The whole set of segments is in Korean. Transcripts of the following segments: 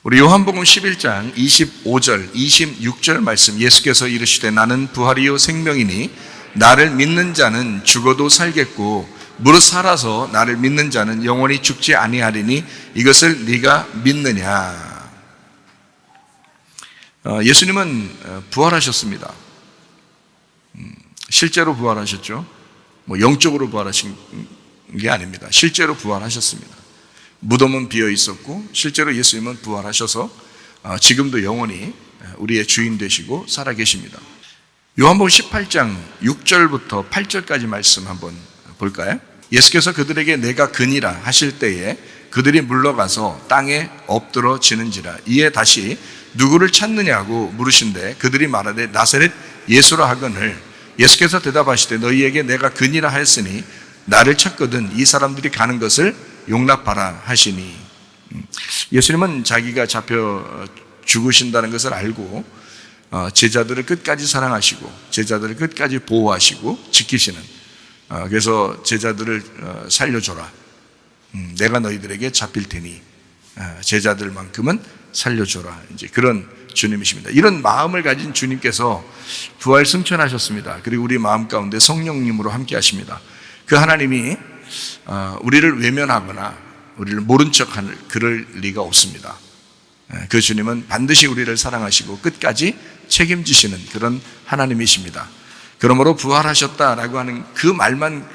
우리 요한복음 11장 25절, 26절 말씀, 예수께서 이르시되 나는 부활이요 생명이니 나를 믿는 자는 죽어도 살겠고 무릇 살아서 나를 믿는 자는 영원히 죽지 아니하리니 이것을 네가 믿느냐. 예수님은 부활하셨습니다. 실제로 부활하셨죠. 영적으로 부활하신 게 아닙니다. 실제로 부활하셨습니다. 무덤은 비어 있었고 실제로 예수님은 부활하셔서 지금도 영원히 우리의 주인 되시고 살아계십니다. 요한복음 18장 6절부터 8절까지 말씀 한번 볼까요? 예수께서 그들에게 내가 그니라 하실 때에 그들이 물러가서 땅에 엎드러지는지라. 이에 다시 누구를 찾느냐고 물으신데 그들이 말하되 나사렛 예수라 하거늘 예수께서 대답하시되 너희에게 내가 그니라 하였으니 나를 찾거든 이 사람들이 가는 것을 용납하라 하시니. 예수님은 자기가 잡혀 죽으신다는 것을 알고 제자들을 끝까지 사랑하시고 제자들을 끝까지 보호하시고 지키시는, 그래서 제자들을 살려줘라. 내가 너희들에게 잡힐 테니 제자들만큼은 살려줘라. 이제 그런 주님이십니다. 이런 마음을 가진 주님께서 부활 승천하셨습니다. 그리고 우리 마음 가운데 성령님으로 함께 하십니다. 그 하나님이 우리를 외면하거나 우리를 모른 척하는 그럴 리가 없습니다. 그 주님은 반드시 우리를 사랑하시고 끝까지 책임지시는 그런 하나님이십니다. 그러므로 부활하셨다라고 하는 그 말만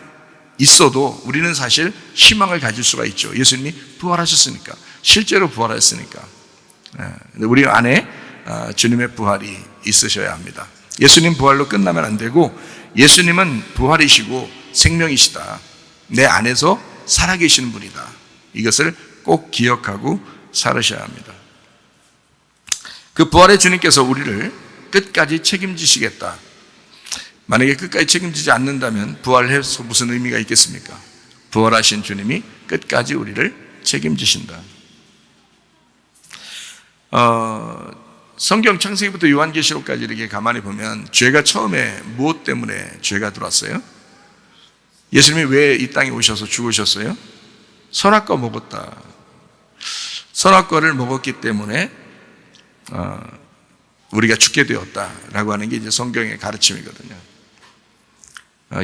있어도 우리는 사실 희망을 가질 수가 있죠. 예수님이 부활하셨으니까, 실제로 부활하셨으니까. 우리 안에 주님의 부활이 있으셔야 합니다. 예수님 부활로 끝나면 안 되고 예수님은 부활이시고 생명이시다. 내 안에서 살아계시는 분이다. 이것을 꼭 기억하고 살으셔야 합니다. 그 부활의 주님께서 우리를 끝까지 책임지시겠다. 만약에 끝까지 책임지지 않는다면 부활해서 무슨 의미가 있겠습니까? 부활하신 주님이 끝까지 우리를 책임지신다. 성경 창세기부터 요한계시록까지 이렇게 가만히 보면 죄가 처음에 무엇 때문에 죄가 들어왔어요? 예수님이 왜 이 땅에 오셔서 죽으셨어요? 선악과 먹었다. 선악과를 먹었기 때문에 우리가 죽게 되었다라고 하는 게 이제 성경의 가르침이거든요.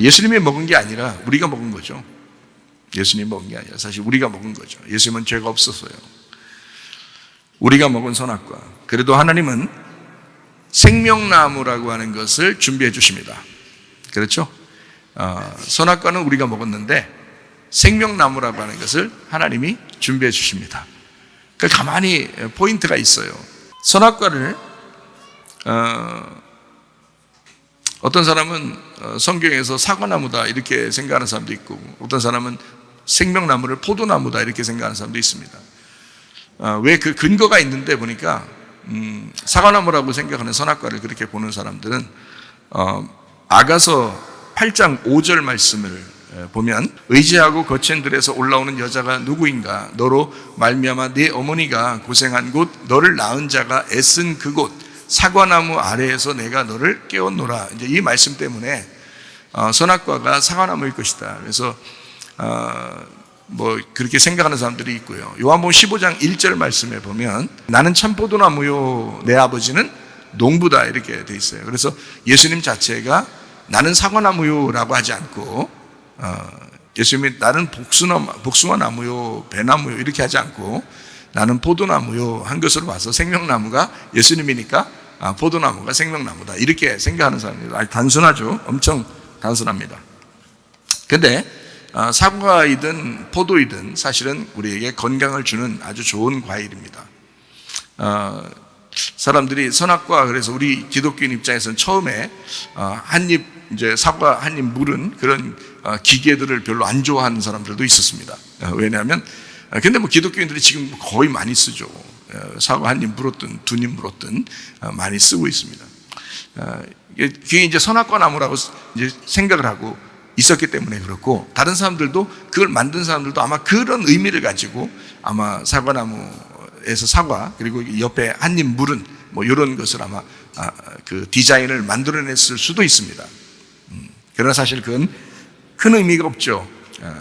예수님이 먹은 게 아니라 우리가 먹은 거죠. 예수님이 먹은 게 아니라 사실 우리가 먹은 거죠. 예수님은 죄가 없었어요. 우리가 먹은 선악과. 그래도 하나님은 생명나무라고 하는 것을 준비해 주십니다. 그렇죠? 선악과는 우리가 먹었는데 생명나무라고 하는 것을 하나님이 준비해 주십니다. 그 가만히 포인트가 있어요. 선악과를 어떤 사람은 성경에서 사과나무다 이렇게 생각하는 사람도 있고 어떤 사람은 생명나무를 포도나무다 이렇게 생각하는 사람도 있습니다. 왜 그 근거가 있는데 보니까 사과나무라고 생각하는 선악과를 그렇게 보는 사람들은 아가서 8장 5절 말씀을 보면 의지하고 거친 들에서 올라오는 여자가 누구인가? 너로 말미암아 네 어머니가 고생한 곳 너를 낳은 자가 애쓴 그곳 사과나무 아래에서 내가 너를 깨웠노라. 이제 이 말씀 때문에 선악과가 사과나무일 것이다. 그래서 그렇게 생각하는 사람들이 있고요. 요한복음 15장 1절 말씀에 보면 나는 참포도나무요 내 아버지는 농부다 이렇게 돼 있어요. 그래서 예수님 자체가 나는 사과나무요라고 하지 않고 예수님이 나는 복숭아나무요 배나무요 이렇게 하지 않고 나는 포도나무요 한 것으로 봐서 생명나무가 예수님이니까 포도나무가 생명나무다 이렇게 생각하는 사람들이 아주 단순하죠. 엄청 단순합니다. 근데 사과이든 포도이든 사실은 우리에게 건강을 주는 아주 좋은 과일입니다. 사람들이 선악과, 그래서 우리 기독교인 입장에서는 처음에 한입 이제 사과 한입 물은 그런 기계들을 별로 안 좋아하는 사람들도 있었습니다. 왜냐하면 근데 기독교인들이 지금 거의 많이 쓰죠. 사과 한입 물었든 두 입 물었든 많이 쓰고 있습니다. 그게 이제 선악과 나무라고 이제 생각을 하고 있었기 때문에 그렇고 다른 사람들도 그걸 만든 사람들도 아마 그런 의미를 가지고 아마 사과나무에서 사과 그리고 옆에 한입 물은 이런 것을 아마 그 디자인을 만들어냈을 수도 있습니다. 그러나 사실 그건 큰 의미가 없죠.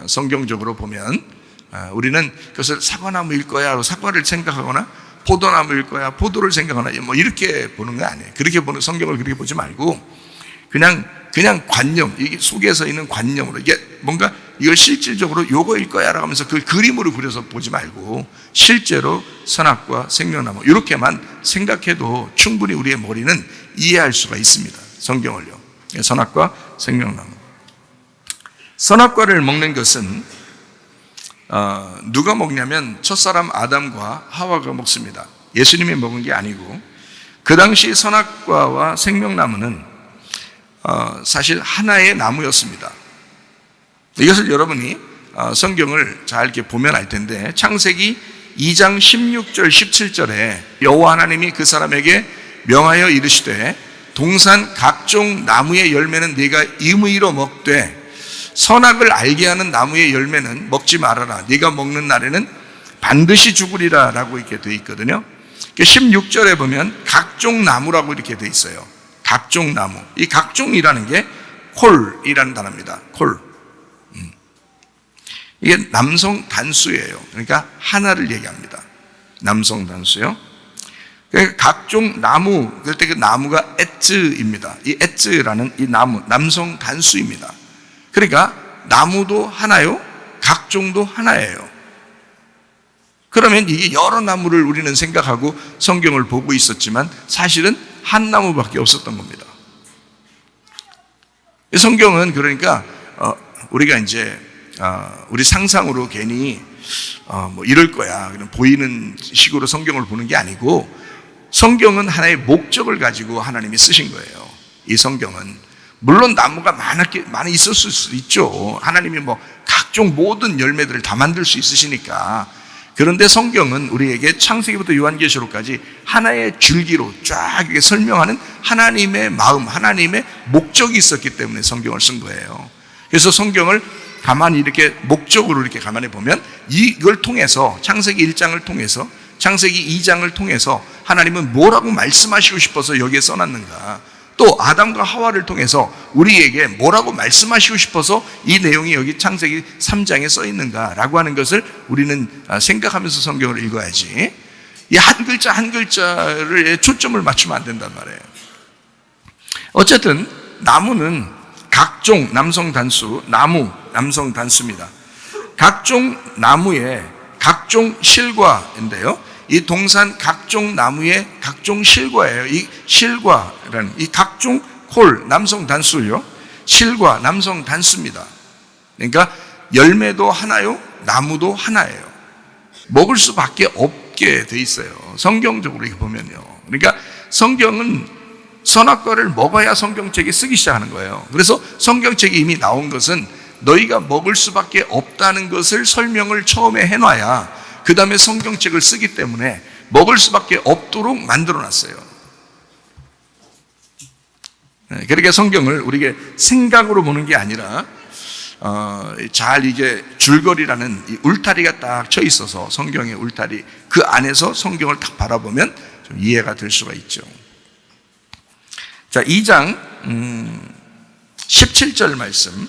성경적으로 보면 우리는 그것을 사과나무일 거야 하고 사과를 생각하거나 포도나무일 거야, 포도를 생각하나, 뭐 이렇게 보는 거 아니에요. 그렇게 보는, 성경을 그렇게 보지 말고 그냥 관념, 이게 속에서 있는 관념으로, 이게 뭔가 이걸 실질적으로 요거일 거야 라고 하면서 그 그림으로 그려서 보지 말고 실제로 선악과 생명나무 이렇게만 생각해도 충분히 우리의 머리는 이해할 수가 있습니다. 성경을요. 선악과 생명나무. 선악과를 먹는 것은 누가 먹냐면 첫사람 아담과 하와가 먹습니다. 예수님이 먹은 게 아니고, 그 당시 선악과와 생명나무는 사실 하나의 나무였습니다. 이것을 여러분이 성경을 잘 이렇게 보면 알 텐데, 창세기 2장 16절 17절에 여호와 하나님이 그 사람에게 명하여 이르시되 동산 각종 나무의 열매는 네가 임의로 먹되 선악을 알게 하는 나무의 열매는 먹지 말아라. 네가 먹는 날에는 반드시 죽으리라 라고 이렇게 되어 있거든요. 16절에 보면 각종 나무라고 이렇게 되어 있어요. 각종 나무. 이 각종이라는 게 콜이라는 단어입니다. 콜. 이게 남성 단수예요. 그러니까 하나를 얘기합니다. 남성 단수요. 그러니까 각종 나무, 그럴 때 그 나무가 에츠입니다. 이 에츠라는 이 나무, 남성 단수입니다. 그러니까 나무도 하나요, 각종도 하나예요. 그러면 이게 여러 나무를 우리는 생각하고 성경을 보고 있었지만 사실은 한 나무밖에 없었던 겁니다. 성경은 그러니까 우리가 이제 우리 상상으로 괜히 뭐 이럴 거야 그냥 보이는 식으로 성경을 보는 게 아니고, 성경은 하나의 목적을 가지고 하나님이 쓰신 거예요. 이 성경은 물론 나무가 많이 있었을 수도 있죠. 하나님이 뭐 각종 모든 열매들을 다 만들 수 있으시니까. 그런데 성경은 우리에게 창세기부터 요한계시록까지 하나의 줄기로 쫙 이렇게 설명하는 하나님의 마음, 하나님의 목적이 있었기 때문에 성경을 쓴 거예요. 그래서 성경을 가만히 이렇게 목적으로 이렇게 가만히 보면 이걸 통해서, 창세기 1장을 통해서, 창세기 2장을 통해서 하나님은 뭐라고 말씀하시고 싶어서 여기에 써놨는가, 또 아담과 하와를 통해서 우리에게 뭐라고 말씀하시고 싶어서 이 내용이 여기 창세기 3장에 써 있는가라고 하는 것을 우리는 생각하면서 성경을 읽어야지, 이 한 글자 한 글자를 초점을 맞추면 안 된단 말이에요. 어쨌든 나무는 각종, 남성 단수, 나무, 남성 단수입니다. 각종 나무에 각종 실과인데요, 이 동산 각종 나무의 각종 실과예요. 이 실과라는 이 각종 콜, 남성 단수요, 실과, 남성 단수입니다. 그러니까 열매도 하나요, 나무도 하나예요. 먹을 수밖에 없게 돼 있어요. 성경적으로 이렇게 보면요. 그러니까 성경은 선악과를 먹어야 성경책이 쓰기 시작하는 거예요. 그래서 성경책이 이미 나온 것은 너희가 먹을 수밖에 없다는 것을 설명을 처음에 해놔야 그 다음에 성경책을 쓰기 때문에 먹을 수밖에 없도록 만들어놨어요. 그러니까 성경을 우리가 생각으로 보는 게 아니라 잘 이게 줄거리라는 이 울타리가 딱 쳐 있어서, 성경의 울타리, 그 안에서 성경을 딱 바라보면 좀 이해가 될 수가 있죠. 자, 2장 17절 말씀.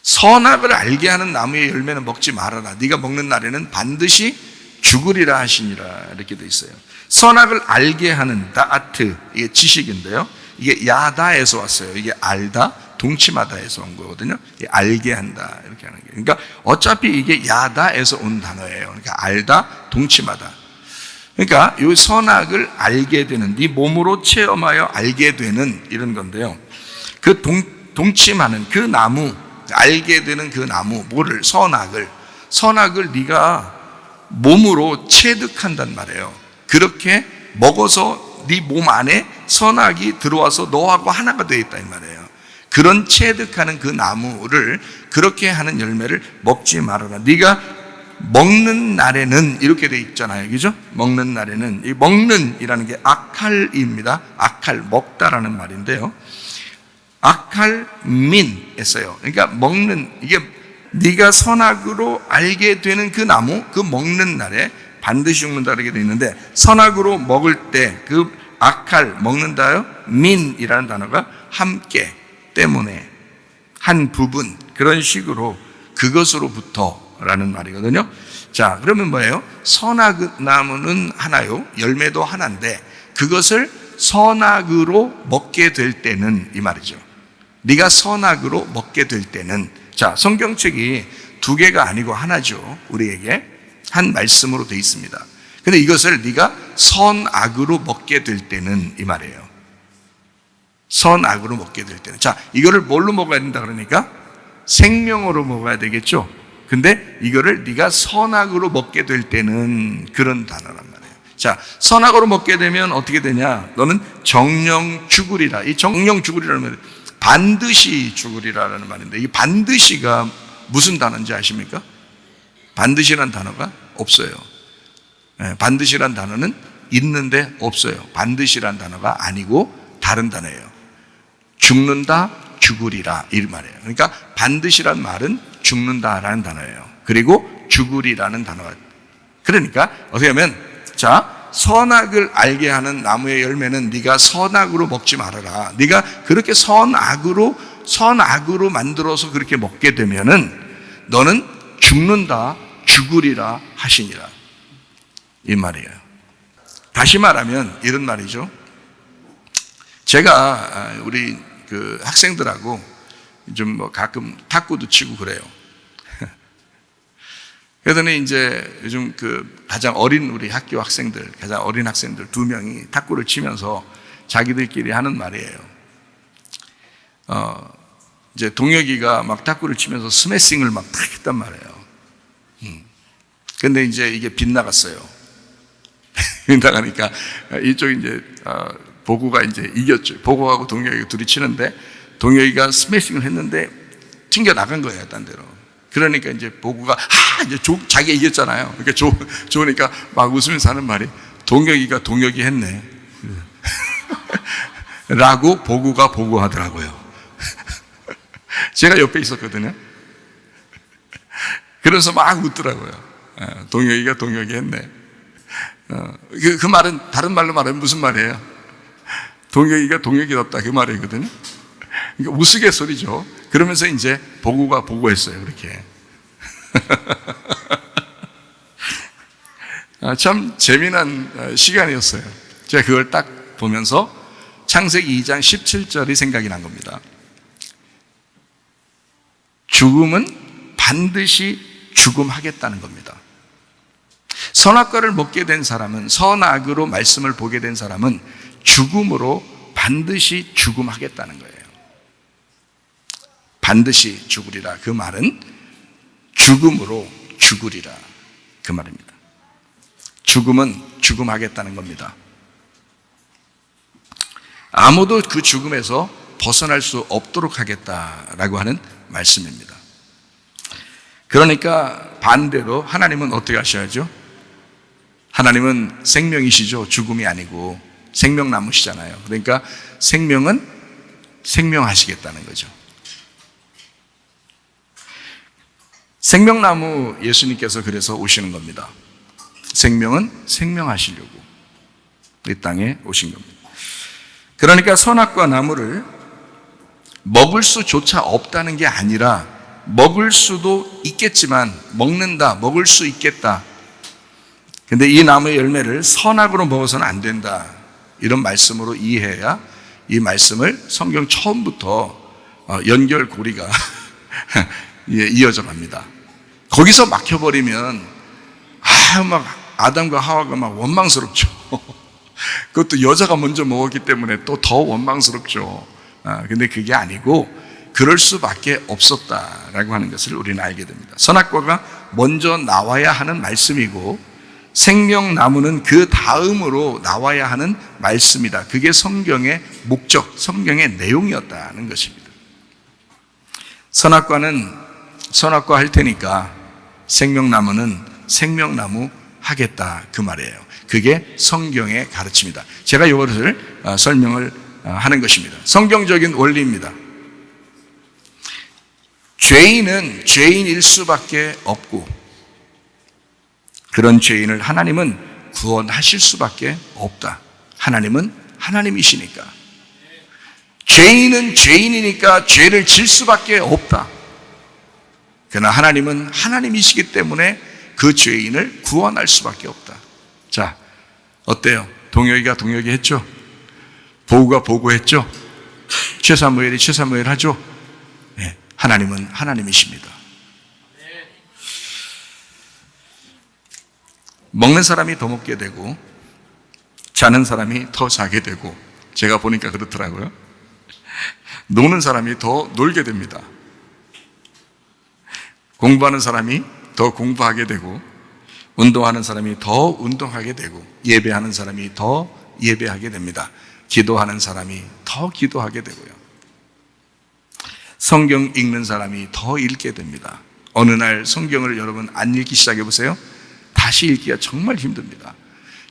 선악을 알게 하는 나무의 열매는 먹지 말아라. 네가 먹는 날에는 반드시 죽으리라 하시니라, 이렇게 돼 있어요. 선악을 알게 하는 다아트, 이게 지식인데요, 이게 야다에서 왔어요. 이게 알다, 동치마다에서 온 거거든요. 알게 한다, 이렇게 하는 게. 그러니까 어차피 이게 야다에서 온 단어예요. 그러니까 알다, 동치마다. 그러니까 이 선악을 알게 되는, 네 몸으로 체험하여 알게 되는, 이런 건데요. 그 동침하는 그 나무, 알게 되는 그 나무, 뭐를? 선악을 네가 몸으로 체득한단 말이에요. 그렇게 먹어서 네 몸 안에 선악이 들어와서 너하고 하나가 되어 있다 이 말이에요. 그런 체득하는 그 나무를, 그렇게 하는 열매를 먹지 말아라. 네가 먹는 날에는, 이렇게 되어 있잖아요, 그죠? 먹는 날에는, 이 먹는이라는 게 아칼입니다. 아칼, 먹다라는 말인데요, 아칼민 했어요. 그러니까 먹는, 이게 네가 선악으로 알게 되는 그 나무, 그 먹는 날에 반드시 죽는다 이렇게 되어 있는데, 선악으로 먹을 때 그 아칼, 먹는다요, 민이라는 단어가 함께, 때문에, 한 부분, 그런 식으로 그것으로부터 라는 말이거든요. 자, 그러면 뭐예요? 선악나무는 하나요, 열매도 하나인데 그것을 선악으로 먹게 될 때는, 이 말이죠. 네가 선악으로 먹게 될 때는, 자, 성경책이 두 개가 아니고 하나죠. 우리에게 한 말씀으로 되어 있습니다. 근데 이것을 네가 선악으로 먹게 될 때는, 이 말이에요. 선악으로 먹게 될 때는. 자, 이거를 뭘로 먹어야 된다 그러니까? 생명으로 먹어야 되겠죠. 근데 이거를 네가 선악으로 먹게 될 때는, 그런 단어란 말이에요. 자, 선악으로 먹게 되면 어떻게 되냐? 너는 정령 죽으리라. 이 정령 죽으리라는 말은 반드시 죽으리라는 말인데, 이 반드시가 무슨 단어인지 아십니까? 반드시란 단어가 없어요. 반드시란 단어는 있는데 없어요. 반드시란 단어가 아니고 다른 단어예요. 죽는다, 죽으리라, 이 말이에요. 그러니까 반드시란 말은 죽는다라는 단어예요. 그리고 죽으리라는 단어가. 그러니까 어떻게 하면, 자, 선악을 알게 하는 나무의 열매는 네가 선악으로 먹지 말아라. 네가 그렇게 선악으로 만들어서 그렇게 먹게 되면은 너는 죽는다, 죽으리라 하시니라, 이 말이에요. 다시 말하면 이런 말이죠. 제가 우리 그 학생들하고 좀 뭐 가끔 탁구도 치고 그래요. 그러더니 이제 요즘 그 가장 어린 우리 학교 학생들, 가장 어린 학생들 두 명이 탁구를 치면서 자기들끼리 하는 말이에요. 이제 동혁이가 막 탁구를 치면서 스매싱을 막 탁 했단 말이에요. 근데 이제 이게 빗나갔어요. 빗나가니까 이쪽 이제 보구가 이제 이겼죠. 보구하고 동혁이가 둘이 치는데 동혁이가 스매싱을 했는데 튕겨 나간 거예요, 딴 데로. 그러니까 이제 보구가 이제 자기가 이겼잖아요. 그러니까 좋으니까 막 웃으면서 하는 말이, 동혁이가 동혁이 했네 라고 보구가 보고하더라고요. 제가 옆에 있었거든요. 그래서 막 웃더라고요. 동혁이가 동혁이 했네. 그 말은 다른 말로 말하면 무슨 말이에요? 동혁이가 동혁이었다, 그 말이거든요. 그러니까 우스갯소리죠. 그러면서 이제 보고가 보고했어요, 그렇게. 참 재미난 시간이었어요. 제가 그걸 딱 보면서 창세기 2장 17절이 생각이 난 겁니다. 죽음은 반드시 죽음하겠다는 겁니다. 선악과를 먹게 된 사람은, 선악으로 말씀을 보게 된 사람은 죽음으로 반드시 죽음하겠다는 거예요. 반드시 죽으리라, 그 말은 죽음으로 죽으리라, 그 말입니다. 죽음은 죽음하겠다는 겁니다. 아무도 그 죽음에서 벗어날 수 없도록 하겠다라고 하는 말씀입니다. 그러니까 반대로 하나님은 어떻게 하셔야죠? 하나님은 생명이시죠. 죽음이 아니고 생명나무시잖아요. 그러니까 생명은 생명하시겠다는 거죠. 생명나무 예수님께서 그래서 오시는 겁니다. 생명은 생명하시려고 이 땅에 오신 겁니다. 그러니까 선악과 나무를 먹을 수조차 없다는 게 아니라, 먹을 수도 있겠지만, 먹는다, 먹을 수 있겠다. 근데 이 나무의 열매를 선악으로 먹어서는 안 된다, 이런 말씀으로 이해해야 이 말씀을 성경 처음부터 연결고리가 이어져 갑니다. 거기서 막혀버리면 막 아담과 하와가 막 원망스럽죠. 그것도 여자가 먼저 먹었기 때문에 또 더 원망스럽죠. 근데 그게 아니고 그럴 수밖에 없었다라고 하는 것을 우리는 알게 됩니다. 선악과가 먼저 나와야 하는 말씀이고 생명나무는 그 다음으로 나와야 하는 말씀이다. 그게 성경의 목적, 성경의 내용이었다는 것입니다. 선악과는 선악과 할 테니까 생명나무는 생명나무 하겠다, 그 말이에요. 그게 성경의 가르침이다. 제가 이것을 설명을 하는 것입니다. 성경적인 원리입니다. 죄인은 죄인일 수밖에 없고 그런 죄인을 하나님은 구원하실 수밖에 없다. 하나님은 하나님이시니까. 죄인은 죄인이니까 죄를 질 수밖에 없다. 그러나 하나님은 하나님이시기 때문에 그 죄인을 구원할 수밖에 없다. 자, 어때요? 동혁이가 동혁이 했죠? 보우가 보고했죠? 최사무엘이 최사무엘 하죠? 네, 하나님은 하나님이십니다. 먹는 사람이 더 먹게 되고 자는 사람이 더 자게 되고, 제가 보니까 그렇더라고요. 노는 사람이 더 놀게 됩니다. 공부하는 사람이 더 공부하게 되고, 운동하는 사람이 더 운동하게 되고, 예배하는 사람이 더 예배하게 됩니다. 기도하는 사람이 더 기도하게 되고요. 성경 읽는 사람이 더 읽게 됩니다. 어느 날 성경을 여러분 안 읽기 시작해 보세요. 다시 읽기가 정말 힘듭니다.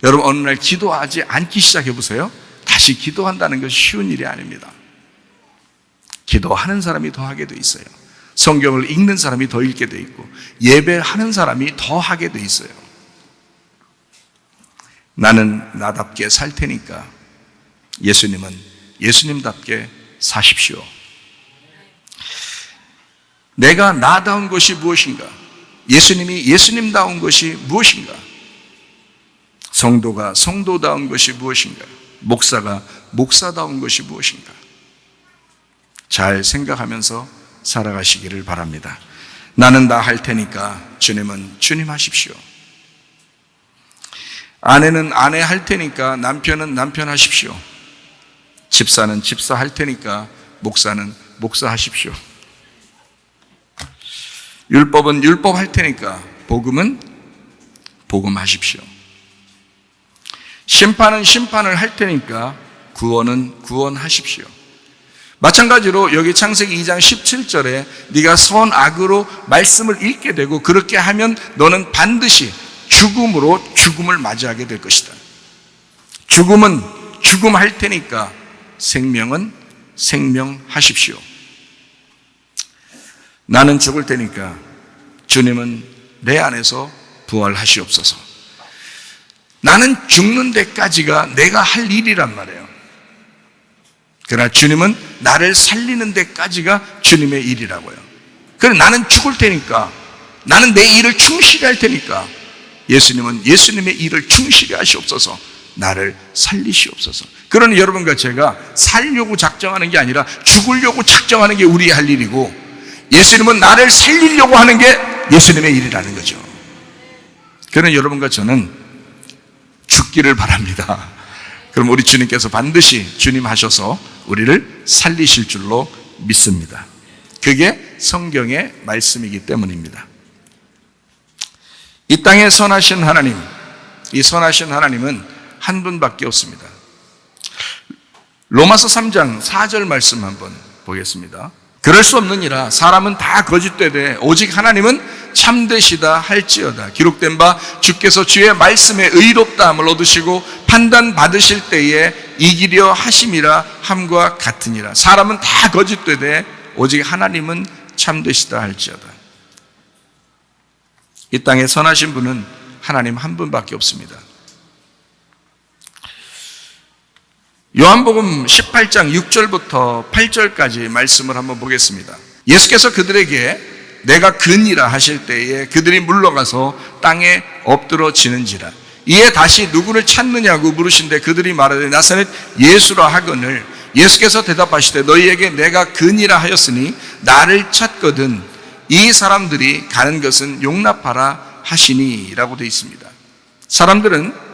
여러분 어느 날 기도하지 않기 시작해 보세요. 다시 기도한다는 것이 쉬운 일이 아닙니다. 기도하는 사람이 더 하게 돼 있어요. 성경을 읽는 사람이 더 읽게 돼 있고, 예배하는 사람이 더 하게 돼 있어요. 나는 나답게 살 테니까 예수님은 예수님답게 사십시오. 내가 나다운 것이 무엇인가? 예수님이 예수님다운 것이 무엇인가? 성도가 성도다운 것이 무엇인가? 목사가 목사다운 것이 무엇인가? 잘 생각하면서 살아가시기를 바랍니다. 나는 나 할 테니까 주님은 주님 하십시오. 아내는 아내 할 테니까 남편은 남편 하십시오. 집사는 집사 할 테니까 목사는 목사 하십시오. 율법은 율법 할 테니까 복음은 복음 하십시오. 심판은 심판을 할 테니까 구원은 구원하십시오. 마찬가지로 여기 창세기 2장 17절에 네가 선악으로 말씀을 읽게 되고 그렇게 하면 너는 반드시 죽음으로 죽음을 맞이하게 될 것이다. 죽음은 죽음 할 테니까 생명은 생명하십시오. 나는 죽을 테니까 주님은 내 안에서 부활하시옵소서. 나는 죽는 데까지가 내가 할 일이란 말이에요. 그러나 주님은 나를 살리는 데까지가 주님의 일이라고요. 그래서 나는 죽을 테니까, 나는 내 일을 충실히 할 테니까 예수님은 예수님의 일을 충실히 하시옵소서. 나를 살리시옵소서. 그러니 여러분과 제가 살려고 작정하는 게 아니라 죽으려고 작정하는 게 우리의 할 일이고, 예수님은 나를 살리려고 하는 게 예수님의 일이라는 거죠. 그러니 여러분과 저는 죽기를 바랍니다. 그럼 우리 주님께서 반드시 주님 하셔서 우리를 살리실 줄로 믿습니다. 그게 성경의 말씀이기 때문입니다. 이 땅에 선하신 하나님, 이 선하신 하나님은 한 분밖에 없습니다. 로마서 3장 4절 말씀 한번 보겠습니다. 그럴 수 없느니라 사람은 다 거짓되되 오직 하나님은 참되시다 할지어다. 기록된 바 주께서 주의 말씀에 의롭다함을 얻으시고 판단 받으실 때에 이기려 하심이라 함과 같으니라. 사람은 다 거짓되되 오직 하나님은 참되시다 할지어다. 이 땅에 선하신 분은 하나님 한 분밖에 없습니다. 요한복음 18장 6절부터 8절까지 말씀을 한번 보겠습니다. 예수께서 그들에게 내가 근이라 하실 때에 그들이 물러가서 땅에 엎드러지는지라. 이에 다시 누구를 찾느냐고 물으신데 그들이 말하되 나사렛 예수라 하거늘 예수께서 대답하시되 너희에게 내가 근이라 하였으니 나를 찾거든 이 사람들이 가는 것은 용납하라 하시니 라고 되어 있습니다. 사람들은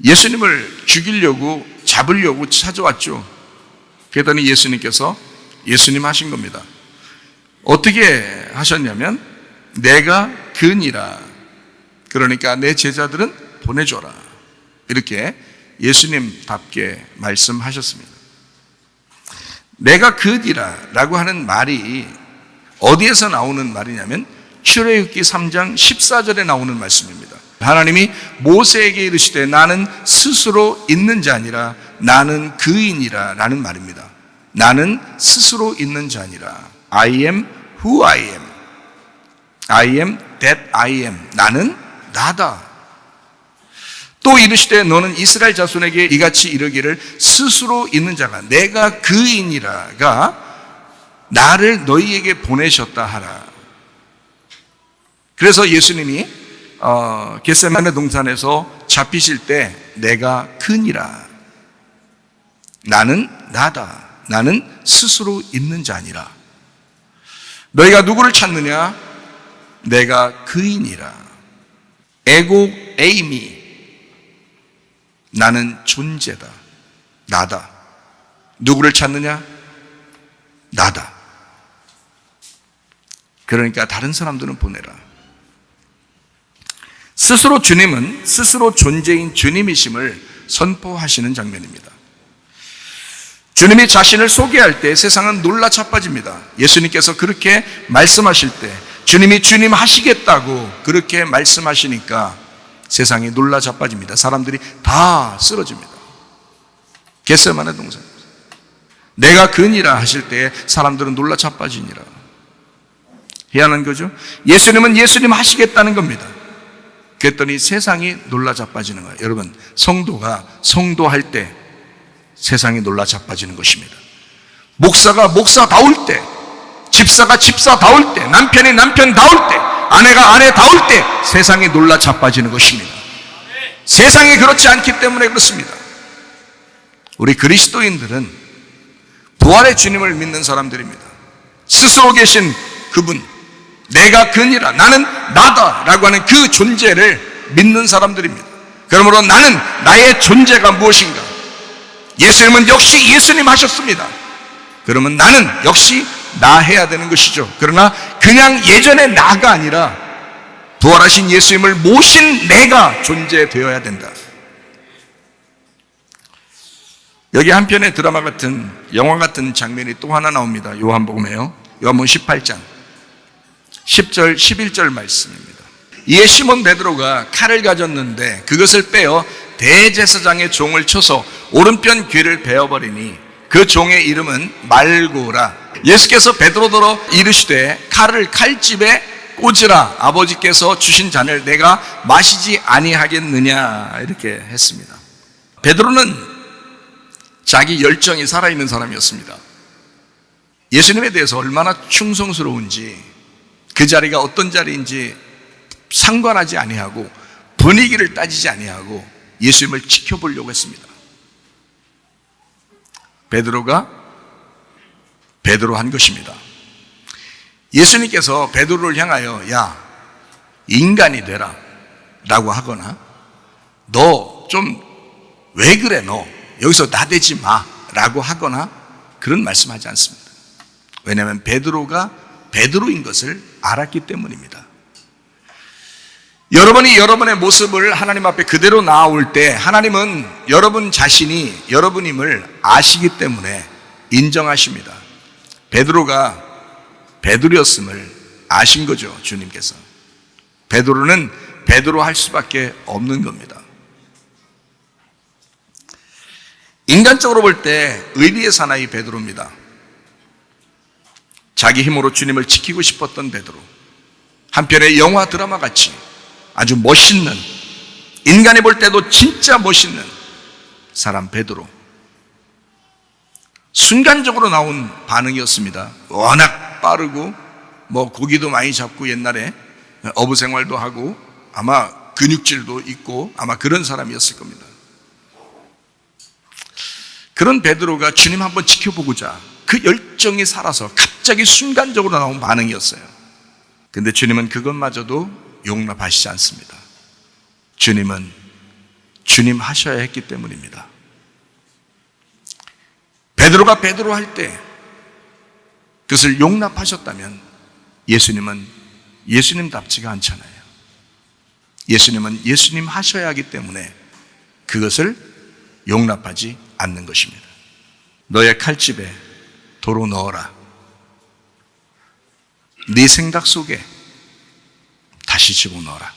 예수님을 죽이려고 잡으려고 찾아왔죠. 그랬더니 예수님께서 예수님 하신 겁니다. 어떻게 하셨냐면 내가 근이라, 그러니까 내 제자들은 보내줘라, 이렇게 예수님답게 말씀하셨습니다. 내가 근이라 라고 하는 말이 어디에서 나오는 말이냐면 출애굽기 3장 14절에 나오는 말씀입니다. 하나님이 모세에게 이르시되 나는 스스로 있는 자니라 나는 그인이라 라는 말입니다. 나는 스스로 있는 자니라. I am who I am. I am that I am. 나는 나다. 또 이르시되 너는 이스라엘 자손에게 이같이 이르기를 스스로 있는 자가 내가 그인이라가 나를 너희에게 보내셨다 하라. 그래서 예수님이 겟세마네 동산에서 잡히실 때 내가 그니라. 나는 나다. 나는 스스로 있는 자니라. 너희가 누구를 찾느냐? 내가 그이니라. 에고 에이미. 나는 존재다. 나다. 누구를 찾느냐? 나다. 그러니까 다른 사람들은 보내라. 스스로 주님은 스스로 존재인 주님이심을 선포하시는 장면입니다. 주님이 자신을 소개할 때 세상은 놀라 자빠집니다. 예수님께서 그렇게 말씀하실 때 주님이 주님 하시겠다고 그렇게 말씀하시니까 세상이 놀라 자빠집니다. 사람들이 다 쓰러집니다. 겟세마네 동산. 내가 그니라 하실 때 사람들은 놀라 자빠지니라. 희한한 거죠? 예수님은 예수님 하시겠다는 겁니다. 그랬더니 세상이 놀라 자빠지는 거예요. 여러분, 성도가 성도할 때 세상이 놀라 자빠지는 것입니다. 목사가 목사다울 때, 집사가 집사다울 때, 남편이 남편다울 때, 아내가 아내다울 때 세상이 놀라 자빠지는 것입니다. 세상이 그렇지 않기 때문에 그렇습니다. 우리 그리스도인들은 부활의 주님을 믿는 사람들입니다. 스스로 계신 그분, 내가 그니라, 나는 나다 라고 하는 그 존재를 믿는 사람들입니다. 그러므로 나는 나의 존재가 무엇인가? 예수님은 역시 예수님 하셨습니다. 그러면 나는 역시 나 해야 되는 것이죠. 그러나 그냥 예전의 나가 아니라 부활하신 예수님을 모신 내가 존재되어야 된다. 여기 한편의 드라마 같은, 영화 같은 장면이 또 하나 나옵니다. 요한복음에요. 요한복음 18장 10절 11절 말씀입니다. 이에 시몬 베드로가 칼을 가졌는데 그것을 빼어 대제사장의 종을 쳐서 오른편 귀를 베어버리니 그 종의 이름은 말고라. 예수께서 베드로더러 이르시되 칼을 칼집에 꽂으라. 아버지께서 주신 잔을 내가 마시지 아니하겠느냐. 이렇게 했습니다. 베드로는 자기 열정이 살아있는 사람이었습니다. 예수님에 대해서 얼마나 충성스러운지, 그 자리가 어떤 자리인지 상관하지 아니하고 분위기를 따지지 아니하고 예수님을 지켜보려고 했습니다. 베드로가 베드로 한 것입니다. 예수님께서 베드로를 향하여 야, 인간이 되라 라고 하거나 너 좀 왜 그래 너 여기서 나대지 마 라고 하거나 그런 말씀하지 않습니다. 왜냐하면 베드로가 베드로인 것을 알았기 때문입니다. 여러분이 여러분의 모습을 하나님 앞에 그대로 나올 때 하나님은 여러분 자신이 여러분임을 아시기 때문에 인정하십니다. 베드로가 베드로였음을 아신 거죠, 주님께서. 베드로는 베드로 할 수밖에 없는 겁니다. 인간적으로 볼 때 의리의 사나이 베드로입니다. 자기 힘으로 주님을 지키고 싶었던 베드로. 한편의 영화 드라마 같이 아주 멋있는, 인간이 볼 때도 진짜 멋있는 사람 베드로. 순간적으로 나온 반응이었습니다. 워낙 빠르고 고기도 많이 잡고 옛날에 어부 생활도 하고 아마 근육질도 있고 아마 그런 사람이었을 겁니다. 그런 베드로가 주님 한번 지켜보고자 그 열정이 살아서 갑자기 순간적으로 나온 반응이었어요. 근데 주님은 그것마저도 용납하시지 않습니다. 주님은 주님 하셔야 했기 때문입니다. 베드로가 베드로 할 때 그것을 용납하셨다면 예수님은 예수님답지가 않잖아요. 예수님은 예수님 하셔야 하기 때문에 그것을 용납하지 않는 것입니다. 너의 칼집에 도로 넣어라. 네 생각 속에 다시 집어넣어라.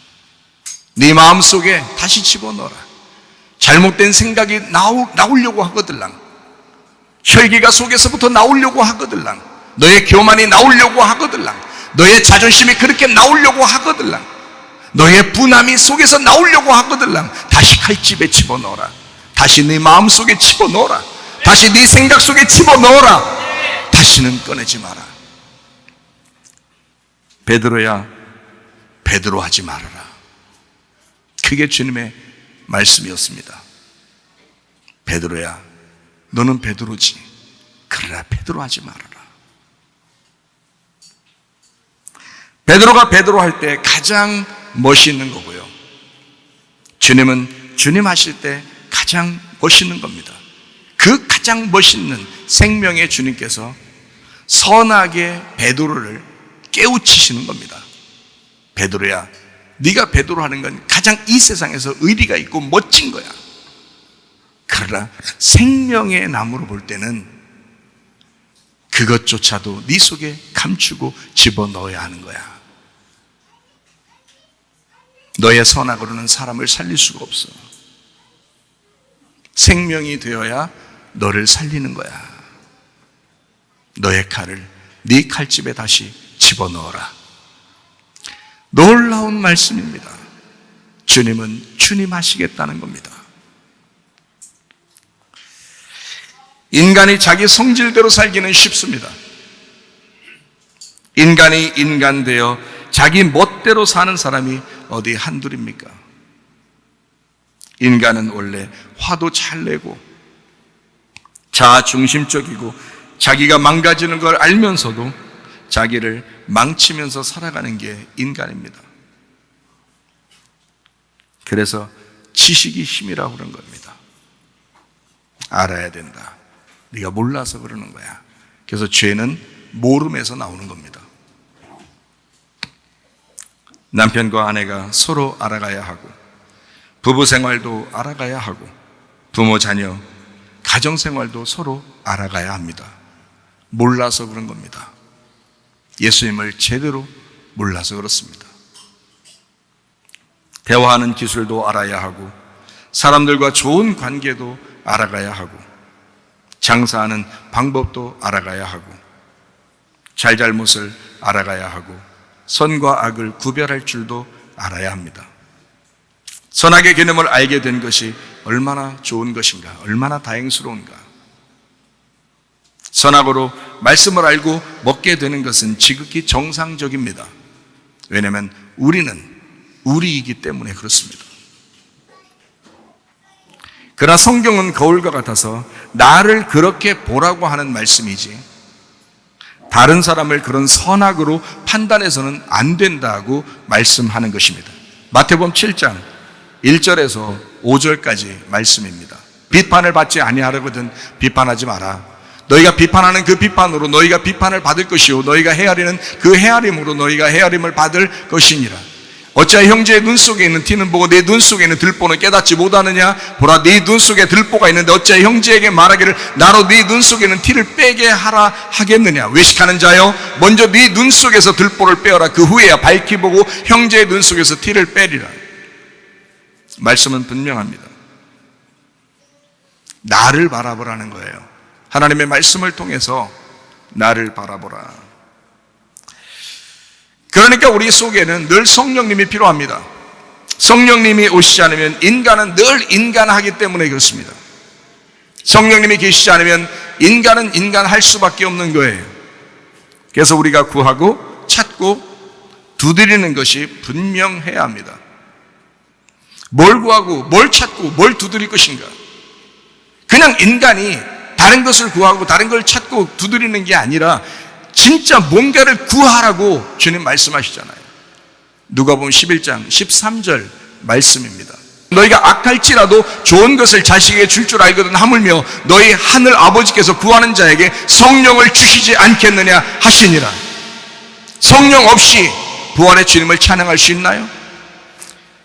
네 마음 속에 다시 집어넣어라. 잘못된 생각이 나오려고 하거들랑, 혈기가 속에서부터 나오려고 하거들랑, 너의 교만이 나오려고 하거들랑, 너의 자존심이 그렇게 나오려고 하거들랑, 너의 분함이 속에서 나오려고 하거들랑 다시 칼집에 집어넣어라. 다시 네 마음 속에 집어넣어라. 다시 네 생각 속에 집어넣어라. 다시는 꺼내지 마라. 베드로야, 베드로 하지 말아라. 그게 주님의 말씀이었습니다. 베드로야, 너는 베드로지. 그러나 베드로 하지 말아라. 베드로가 베드로 할 때 가장 멋있는 거고요. 주님은 주님 하실 때 가장 멋있는 겁니다. 그 가장 멋있는 생명의 주님께서 선하게 베드로를 깨우치시는 겁니다. 베드로야, 네가 베드로 하는 건 가장 이 세상에서 의리가 있고 멋진 거야. 그러나 생명의 나무로 볼 때는 그것조차도 네 속에 감추고 집어넣어야 하는 거야. 너의 선악으로는 사람을 살릴 수가 없어. 생명이 되어야 너를 살리는 거야. 너의 칼을 네 칼집에 다시 집어넣어라. 놀라운 말씀입니다. 주님은 주님 하시겠다는 겁니다. 인간이 자기 성질대로 살기는 쉽습니다. 인간이 인간되어 자기 멋대로 사는 사람이 어디 한둘입니까? 인간은 원래 화도 잘 내고 자아중심적이고 자기가 망가지는 걸 알면서도 자기를 망치면서 살아가는 게 인간입니다. 그래서 지식이 힘이라고 그런 겁니다. 알아야 된다. 네가 몰라서 그러는 거야. 그래서 죄는 모름에서 나오는 겁니다. 남편과 아내가 서로 알아가야 하고, 부부 생활도 알아가야 하고, 부모 자녀 가정 생활도 서로 알아가야 합니다. 몰라서 그런 겁니다. 예수님을 제대로 몰라서 그렇습니다. 대화하는 기술도 알아야 하고, 사람들과 좋은 관계도 알아가야 하고, 장사하는 방법도 알아가야 하고, 잘잘못을 알아가야 하고, 선과 악을 구별할 줄도 알아야 합니다. 선악의 개념을 알게 된 것이 얼마나 좋은 것인가, 얼마나 다행스러운가. 선악으로 말씀을 알고 먹게 되는 것은 지극히 정상적입니다. 왜냐하면 우리는 우리이기 때문에 그렇습니다. 그러나 성경은 거울과 같아서 나를 그렇게 보라고 하는 말씀이지, 다른 사람을 그런 선악으로 판단해서는 안 된다고 말씀하는 것입니다. 마태복음 7장 1절에서 5절까지 말씀입니다. 비판을 받지 아니하려거든 비판하지 마라. 너희가 비판하는 그 비판으로 너희가 비판을 받을 것이요, 너희가 헤아리는 그 헤아림으로 너희가 헤아림을 받을 것이니라. 어찌하여 형제의 눈 속에 있는 티는 보고 내 눈 속에 있는 들보는 깨닫지 못하느냐? 보라, 네 눈 속에 들보가 있는데 어찌하여 형제에게 말하기를 나로 네 눈 속에 있는 티를 빼게 하라 하겠느냐? 외식하는 자여, 먼저 네 눈 속에서 들보를 빼어라. 그 후에야 밝히 보고 형제의 눈 속에서 티를 빼리라. 말씀은 분명합니다. 나를 바라보라는 거예요. 하나님의 말씀을 통해서 나를 바라보라. 그러니까 우리 속에는 늘 성령님이 필요합니다. 성령님이 오시지 않으면 인간은 늘 인간하기 때문에 그렇습니다. 성령님이 계시지 않으면 인간은 인간할 수밖에 없는 거예요. 그래서 우리가 구하고 찾고 두드리는 것이 분명해야 합니다. 뭘 구하고 뭘 찾고 뭘 두드릴 것인가? 그냥 인간이 다른 것을 구하고 다른 걸 찾고 두드리는 게 아니라 진짜 뭔가를 구하라고 주님 말씀하시잖아요. 누가복음 11장 13절 말씀입니다. 너희가 악할지라도 좋은 것을 자식에게 줄 줄 알거든 하물며 너희 하늘 아버지께서 구하는 자에게 성령을 주시지 않겠느냐 하시니라. 성령 없이 부활의 주님을 찬양할 수 있나요?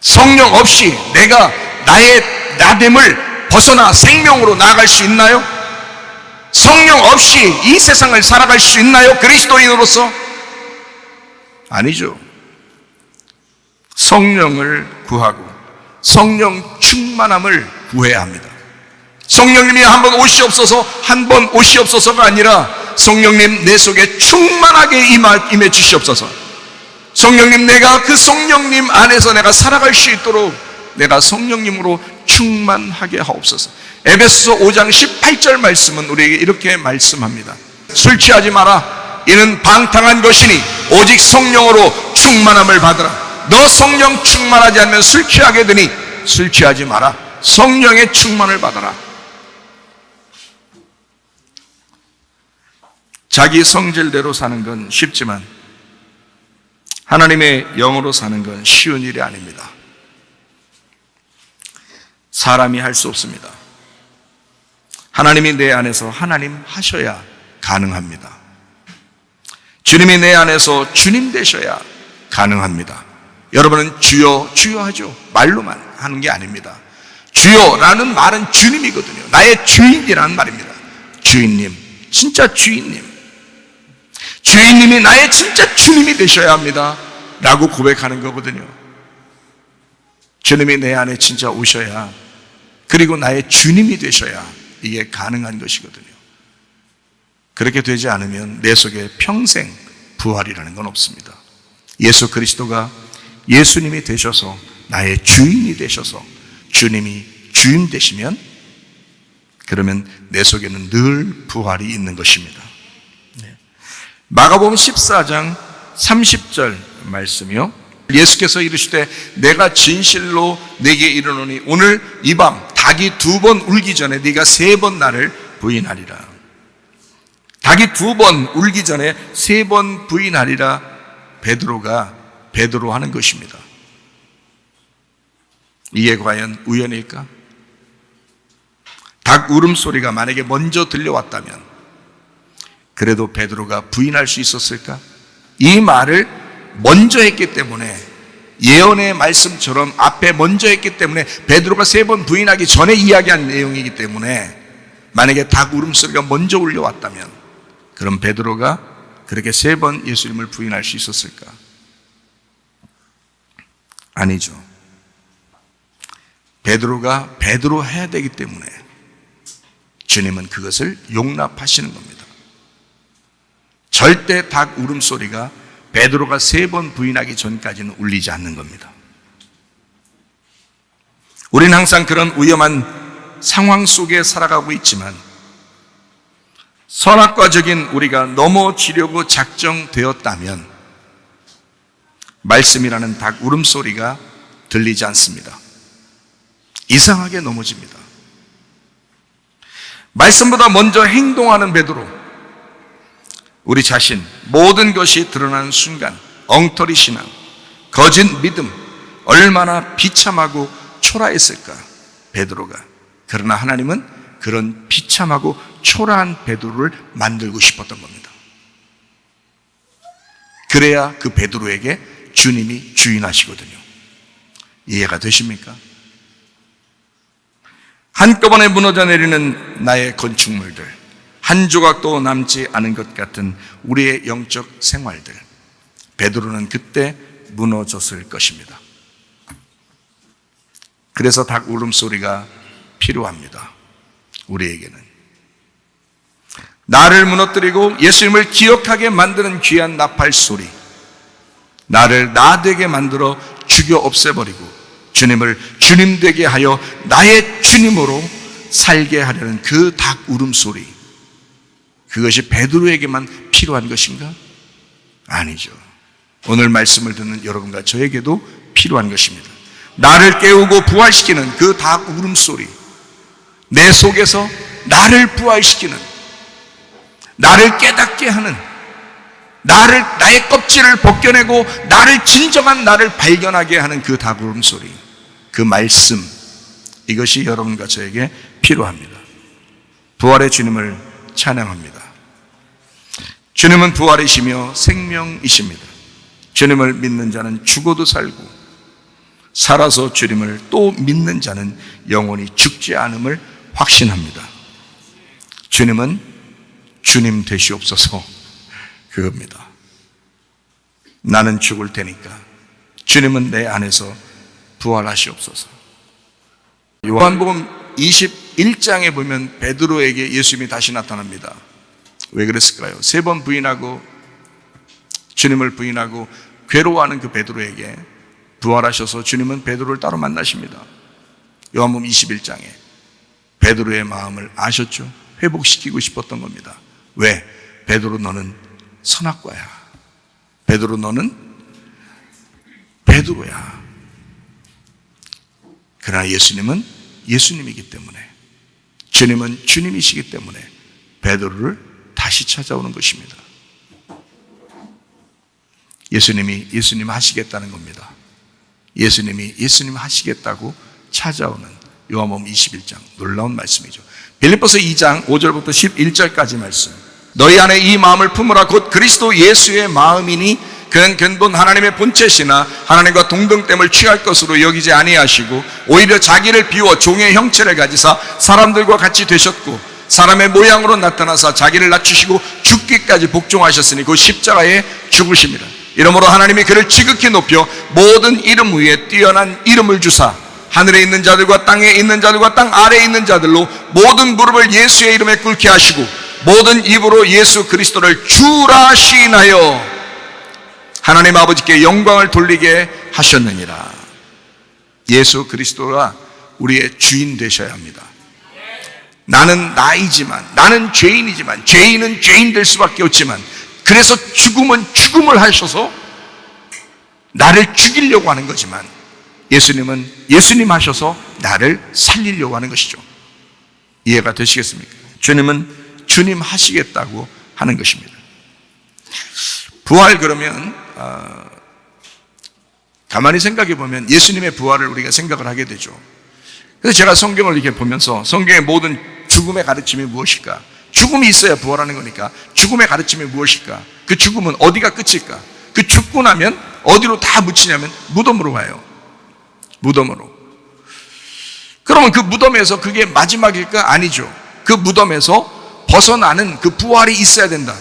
성령 없이 내가 나의 나됨을 벗어나 생명으로 나아갈 수 있나요? 성령 없이 이 세상을 살아갈 수 있나요? 그리스도인으로서? 아니죠. 성령을 구하고 성령 충만함을 구해야 합니다. 성령님이 한번 오시옵소서, 한번 오시옵소서가 아니라 성령님 내 속에 충만하게 임해 주시옵소서. 성령님, 내가 그 성령님 안에서 내가 살아갈 수 있도록 내가 성령님으로 충만하게 하옵소서. 에베소서 5장 18절 말씀은 우리에게 이렇게 말씀합니다. 술 취하지 마라. 이는 방탕한 것이니 오직 성령으로 충만함을 받으라. 너 성령 충만하지 않으면 술 취하게 되니 술 취하지 마라. 성령의 충만을 받아라. 자기 성질대로 사는 건 쉽지만 하나님의 영으로 사는 건 쉬운 일이 아닙니다. 사람이 할 수 없습니다. 하나님이 내 안에서 하나님 하셔야 가능합니다. 주님이 내 안에서 주님 되셔야 가능합니다. 여러분은 주여 주여 하죠. 말로만 하는 게 아닙니다. 주여라는 말은 주님이거든요. 나의 주인이라는 말입니다. 주인님, 진짜 주인님. 주인님이 나의 진짜 주님이 되셔야 합니다 라고 고백하는 거거든요. 주님이 내 안에 진짜 오셔야, 그리고 나의 주님이 되셔야 이게 가능한 것이거든요. 그렇게 되지 않으면 내 속에 평생 부활이라는 건 없습니다. 예수 그리스도가 예수님이 되셔서 나의 주인이 되셔서 주님이 주인 되시면, 그러면 내 속에는 늘 부활이 있는 것입니다. 마가복음 14장 30절 말씀이요. 예수께서 이르시되 내가 진실로 네게 이르노니 오늘 이 밤 닭이 2번 울기 전에 네가 3번 나를 부인하리라. 닭이 2번 울기 전에 3번 부인하리라. 베드로가 베드로 하는 것입니다. 이게 과연 우연일까? 닭 울음소리가 만약에 먼저 들려왔다면 그래도 베드로가 부인할 수 있었을까? 이 말을 먼저 했기 때문에, 예언의 말씀처럼 앞에 먼저 했기 때문에, 베드로가 3번 부인하기 전에 이야기한 내용이기 때문에 만약에 닭 울음소리가 먼저 울려왔다면 그럼 베드로가 그렇게 3번 예수님을 부인할 수 있었을까? 아니죠. 베드로가 베드로 해야 되기 때문에 주님은 그것을 용납하시는 겁니다. 절대 닭 울음소리가 베드로가 3번 부인하기 전까지는 울리지 않는 겁니다. 우리는 항상 그런 위험한 상황 속에 살아가고 있지만 선악과적인 우리가 넘어지려고 작정되었다면 말씀이라는 닭 울음소리가 들리지 않습니다. 이상하게 넘어집니다. 말씀보다 먼저 행동하는 베드로, 우리 자신, 모든 것이 드러나는 순간 엉터리 신앙, 거짓 믿음, 얼마나 비참하고 초라했을까 베드로가. 그러나 하나님은 그런 비참하고 초라한 베드로를 만들고 싶었던 겁니다. 그래야 그 베드로에게 주님이 주인하시거든요. 이해가 되십니까? 한꺼번에 무너져 내리는 나의 건축물들, 한 조각도 남지 않은 것 같은 우리의 영적 생활들, 베드로는 그때 무너졌을 것입니다. 그래서 닭 울음소리가 필요합니다. 우리에게는 나를 무너뜨리고 예수님을 기억하게 만드는 귀한 나팔 소리, 나를 나 되게 만들어 죽여 없애버리고 주님을 주님 되게 하여 나의 주님으로 살게 하려는 그 닭 울음소리, 그것이 베드로에게만 필요한 것인가? 아니죠. 오늘 말씀을 듣는 여러분과 저에게도 필요한 것입니다. 나를 깨우고 부활시키는 그 닭 울음소리, 내 속에서 나를 부활시키는, 나를 깨닫게 하는, 나의 껍질을 벗겨내고 나를 진정한 나를 발견하게 하는 그 닭 울음소리, 그 말씀, 이것이 여러분과 저에게 필요합니다. 부활의 주님을 찬양합니다. 주님은 부활이시며 생명이십니다. 주님을 믿는 자는 죽어도 살고 살아서 주님을 또 믿는 자는 영원히 죽지 않음을 확신합니다. 주님은 주님 되시옵소서, 그겁니다. 나는 죽을 테니까 주님은 내 안에서 부활하시옵소서. 요한복음 21장에 보면 베드로에게 예수님이 다시 나타납니다. 왜 그랬을까요? 3번 부인하고 주님을 부인하고 괴로워하는 그 베드로에게 부활하셔서 주님은 베드로를 따로 만나십니다. 요한복음 21장에 베드로의 마음을 아셨죠? 회복시키고 싶었던 겁니다. 왜? 베드로 너는 선악과야. 베드로 베드로야. 그러나 예수님은 예수님이기 때문에, 주님은 주님이시기 때문에 베드로를 다시 찾아오는 것입니다. 예수님이 예수님 하시겠다는 겁니다. 예수님이 예수님 하시겠다고 찾아오는 요한복음 21장, 놀라운 말씀이죠. 빌립보서 2장 5절부터 11절까지 말씀. 너희 안에 이 마음을 품으라. 곧 그리스도 예수의 마음이니 그는 근본 하나님의 본체시나 하나님과 동등됨을 취할 것으로 여기지 아니하시고 오히려 자기를 비워 종의 형체를 가지사 사람들과 같이 되셨고 사람의 모양으로 나타나사 자기를 낮추시고 죽기까지 복종하셨으니 그 십자가에 죽으십니다. 이러므로 하나님이 그를 지극히 높여 모든 이름 위에 뛰어난 이름을 주사 하늘에 있는 자들과 땅에 있는 자들과 땅 아래에 있는 자들로 모든 무릎을 예수의 이름에 꿇게 하시고 모든 입으로 예수 그리스도를 주라 시인하여 하나님 아버지께 영광을 돌리게 하셨느니라. 예수 그리스도가 우리의 주인 되셔야 합니다. 나는 나이지만, 나는 죄인이지만, 죄인은 죄인 될 수밖에 없지만, 그래서 죽음은 죽음을 하셔서 나를 죽이려고 하는 거지만, 예수님은 예수님 하셔서 나를 살리려고 하는 것이죠. 이해가 되시겠습니까? 주님은 주님 하시겠다고 하는 것입니다. 부활, 그러면 가만히 생각해 보면 예수님의 부활을 우리가 생각을 하게 되죠. 그래서 제가 성경을 이렇게 보면서 성경의 모든 죽음의 가르침이 무엇일까? 죽음이 있어야 부활하는 거니까 죽음의 가르침이 무엇일까? 그 죽음은 어디가 끝일까? 그 죽고 나면 어디로 다 묻히냐면 무덤으로 가요. 무덤으로. 그러면 그 무덤에서 그게 마지막일까? 아니죠. 그 무덤에서 벗어나는 그 부활이 있어야 된다.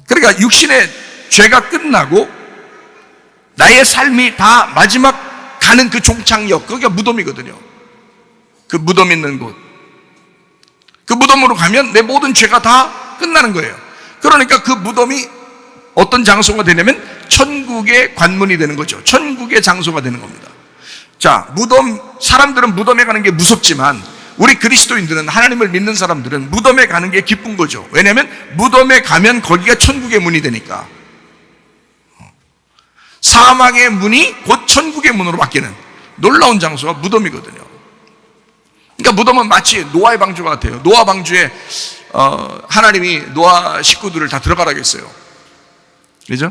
그러니까 육신의 죄가 끝나고 나의 삶이 다 마지막 가는 그 종착역, 거기가 무덤이거든요. 그 무덤 있는 곳. 그 무덤으로 가면 내 모든 죄가 다 끝나는 거예요. 그러니까 그 무덤이 어떤 장소가 되냐면 천국의 관문이 되는 거죠. 천국의 장소가 되는 겁니다. 자, 무덤, 사람들은 무덤에 가는 게 무섭지만 우리 그리스도인들은, 하나님을 믿는 사람들은 무덤에 가는 게 기쁜 거죠. 왜냐하면 무덤에 가면 거기가 천국의 문이 되니까. 사망의 문이 곧 천국의 문으로 바뀌는 놀라운 장소가 무덤이거든요. 그러니까 무덤은 마치 노아의 방주 같아요. 노아 방주에 하나님이 노아 식구들을 다 들어가라고 했어요. 그죠?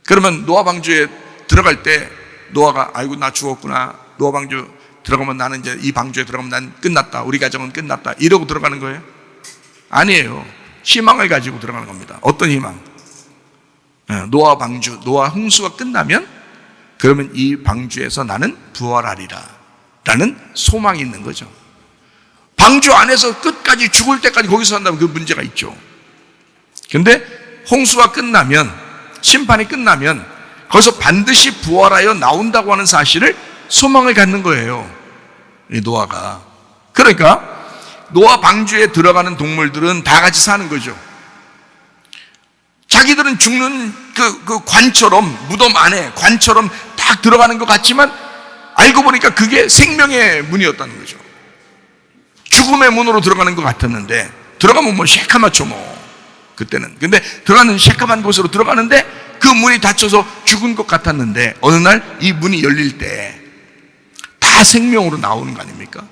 그러면 노아 방주에 들어갈 때 노아가 아이고 나 죽었구나, 노아 방주 들어가면 나는 이제 이 방주에 들어가면 난 끝났다, 우리 가정은 끝났다, 이러고 들어가는 거예요? 아니에요. 희망을 가지고 들어가는 겁니다. 어떤 희망? 노아 방주, 노아 홍수가 끝나면 그러면 이 방주에서 나는 부활하리라 라는 소망이 있는 거죠. 방주 안에서 끝까지 죽을 때까지 거기서 산다면 그 문제가 있죠. 근데 홍수가 끝나면, 심판이 끝나면 거기서 반드시 부활하여 나온다고 하는 사실을 소망을 갖는 거예요, 이 노아가. 그러니까 노아 방주에 들어가는 동물들은 다 같이 사는 거죠. 자기들은 죽는 그 관처럼, 무덤 안에 관처럼 딱 들어가는 것 같지만 알고 보니까 그게 생명의 문이었다는 거죠. 죽음의 문으로 들어가는 것 같았는데 들어가면 뭐 새카맣죠 뭐 그때는. 근데 들어가는 새카만 곳으로 들어가는데 그 문이 닫혀서 죽은 것 같았는데 어느 날 이 문이 열릴 때 다 생명으로 나오는 거 아닙니까?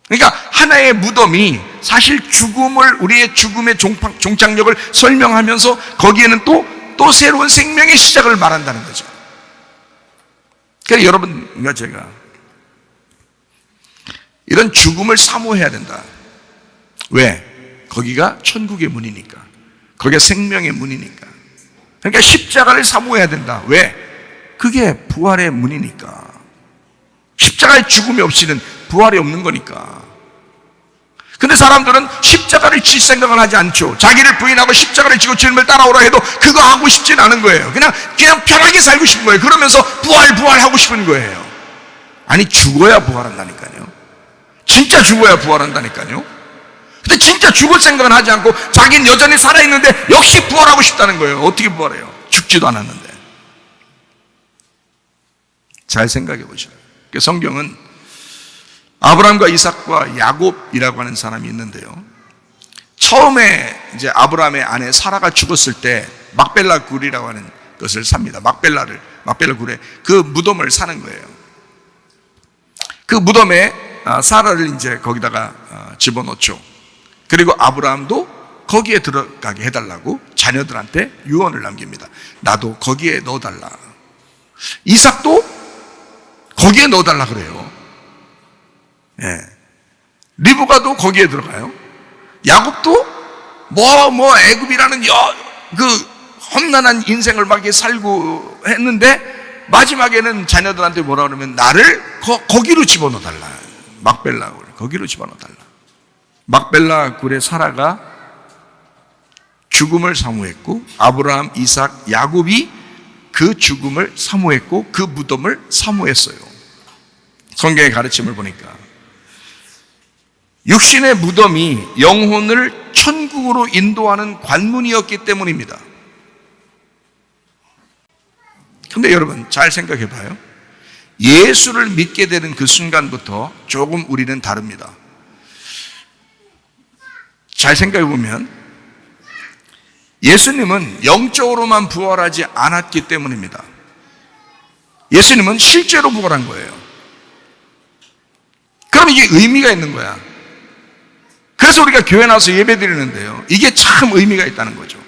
그러니까 하나의 무덤이 사실 죽음을, 우리의 죽음의 종착역을 설명하면서 거기에는 또 새로운 생명의 시작을 말한다는 거죠. 그러니까 여러분과 제가 이런 죽음을 사모해야 된다. 왜? 거기가 천국의 문이니까. 거기가 생명의 문이니까. 그러니까 십자가를 사모해야 된다. 왜? 그게 부활의 문이니까. 십자가의 죽음이 없이는 부활이 없는 거니까. 근데 사람들은 십자가를 질 생각을 하지 않죠. 자기를 부인하고 십자가를 지고 주님을 따라오라 해도 그거 하고 싶진 않은 거예요. 그냥 편하게 살고 싶은 거예요. 그러면서 부활하고 싶은 거예요. 아니, 죽어야 부활한다니까요. 진짜 죽어야 부활한다니까요. 근데 진짜 죽을 생각은 하지 않고 자기는 여전히 살아있는데 역시 부활하고 싶다는 거예요. 어떻게 부활해요? 죽지도 않았는데. 잘 생각해 보시죠. 성경은 아브라함과 이삭과 야곱이라고 하는 사람이 있는데요. 처음에 이제 아브라함의 아내 사라가 죽었을 때 막벨라 굴이라고 하는 것을 삽니다. 막벨라 굴에 그 무덤을 사는 거예요. 그 무덤에 사라를 이제 거기다가 집어넣죠. 그리고 아브라함도 거기에 들어가게 해달라고 자녀들한테 유언을 남깁니다. 나도 거기에 넣어달라. 이삭도 거기에 넣어달라 그래요. 예. 리브가도 거기에 들어가요. 야곱도 애굽이라는 그 험난한 인생을 막 살고 했는데 마지막에는 자녀들한테 뭐라 그러면 나를 거기로 집어넣어달라. 막벨라 굴 거기로 집어넣어달라. 막벨라 굴에 사라가 죽음을 사모했고 아브라함, 이삭, 야곱이 그 죽음을 사모했고 그 무덤을 사모했어요. 성경의 가르침을 보니까 육신의 무덤이 영혼을 천국으로 인도하는 관문이었기 때문입니다. 근데 여러분 잘 생각해 봐요. 예수를 믿게 되는 그 순간부터 조금 우리는 다릅니다. 잘 생각해 보면 예수님은 영적으로만 부활하지 않았기 때문입니다. 예수님은 실제로 부활한 거예요. 그럼 이게 의미가 있는 거야. 그래서 우리가 교회 나와서 예배 드리는데요, 이게 참 의미가 있다는 거죠.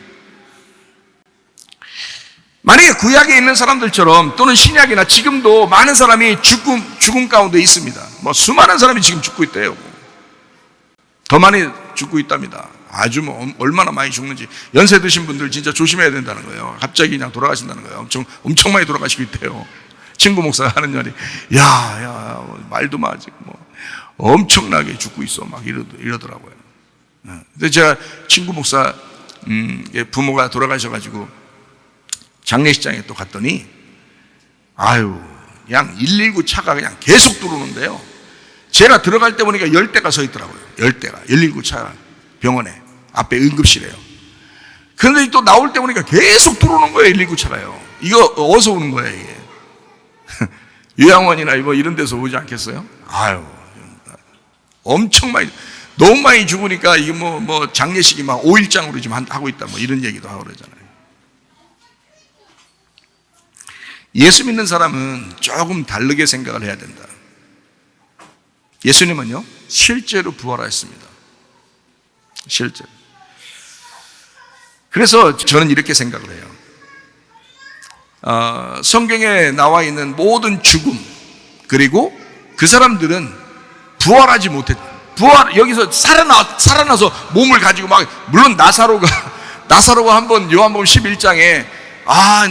만약에 구약에 있는 사람들처럼 또는 신약이나 지금도 많은 사람이 죽음 가운데 있습니다. 수많은 사람이 지금 죽고 있대요. 더 많이 죽고 있답니다. 아주 얼마나 많이 죽는지. 연세 드신 분들 진짜 조심해야 된다는 거예요. 갑자기 그냥 돌아가신다는 거예요. 엄청 많이 돌아가시고 있대요. 친구 목사가 하는 말이, 야, 말도 마, 지금 엄청나게 죽고 있어. 막 이러더라고요. 근데 제가 친구 목사, 부모가 돌아가셔가지고 장례식장에 또 갔더니, 그냥 119 차가 그냥 계속 들어오는데요. 제가 들어갈 때 보니까 10대가 서 있더라고요. 10대가. 119 차 병원에. 앞에 응급실에요. 그런데 또 나올 때 보니까 계속 들어오는 거예요. 119 차가요. 이거 어디서 오는 거예요, 이게? 요양원이나 이런 데서 오지 않겠어요? 엄청 많이, 너무 많이 죽으니까 이게 장례식이 막 5일장으로 지금 하고 있다. 이런 얘기도 하고 그러잖아요. 예수 믿는 사람은 조금 다르게 생각을 해야 된다. 예수님은요, 실제로 부활하셨습니다. 실제로. 그래서 저는 이렇게 생각을 해요. 성경에 나와 있는 모든 죽음, 그리고 그 사람들은 부활하지 못했다. 여기서 살아나서 몸을 가지고 물론 나사로가 한번 요한복음 11장에